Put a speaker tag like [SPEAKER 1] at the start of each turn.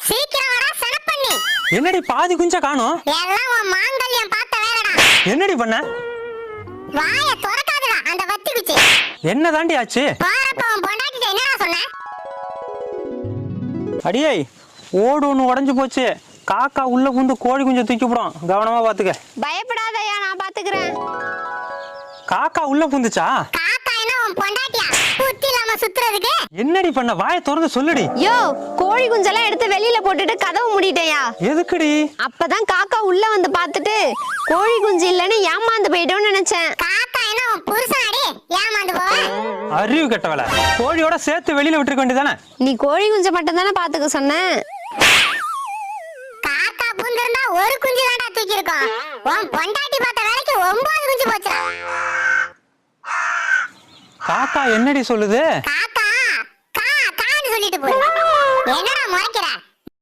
[SPEAKER 1] சீக்கிரம் வாடா சனப்பண்ணி.
[SPEAKER 2] என்னடி பாதி குஞ்ச காணோம்?
[SPEAKER 1] எல்லாம் உன் மாங்கல்யம் பார்த்த வேலைடா.
[SPEAKER 2] என்னடி பண்ண?
[SPEAKER 1] வாய திறக்காதடா அந்த வத்தி குச்சி.
[SPEAKER 2] என்ன தாண்டி ஆச்சு?
[SPEAKER 1] போறப்ப உன் பொண்டாட்டிட்ட என்னடா சொன்ன?
[SPEAKER 2] அடியே ஓடு ஒன்று உடஞ்சு போச்சு. காக்கா உள்ள புந்து கோழி குஞ்சை தூக்கி போடும், கவனமா பாத்துக்க.
[SPEAKER 3] பயப்படாதயா, நான் பாத்துக்கிறேன்.
[SPEAKER 2] காக்கா உள்ள புந்துச்சா?
[SPEAKER 1] காக்கா என்ன உன் பொண்டாட்டியா? புத்தி இல்லாம சுத்துறதுக்கு?
[SPEAKER 2] என்னடி பண்ண? வாயை திறந்து சொல்லுடி.
[SPEAKER 3] யோ, கோழி குஞ்செல்லாம் எடுத்து வெளியில போட்டுட்டு கதவு மூடிட்டேயா.
[SPEAKER 2] எதுக்குடி?
[SPEAKER 3] அப்பதான் காக்கா உள்ள வந்து பாத்துட்டு கோழி குஞ்சு இல்லன்னு ஏமாந்து போயிட்டோம்னு நினைச்சேன்.
[SPEAKER 1] காக்கா என்ன உன் புருஷனாடி? ஏமாந்து போவ?
[SPEAKER 2] அறிவு கெட்டவள. கோழியோட சேர்த்து வெளியில விட்டுருக்க வேண்டியதானே?
[SPEAKER 3] நீ கோழி குஞ்சை மட்டும் தானே பாத்துக்க சொன்ன.
[SPEAKER 1] காக்கா புந்திருந்தா ஒரு குஞ்சு தான்டா தூக்கி இருக்கும். உன் பொண்டாட்டி பார்த்த வேலைக்கு 9 குஞ்சு போச்சுடா.
[SPEAKER 2] காக்கா என்னடி சொல்லுது?
[SPEAKER 1] காக்கா கா கான்னு சொல்லிட்டு போய் என்னடா முறைக்கிற?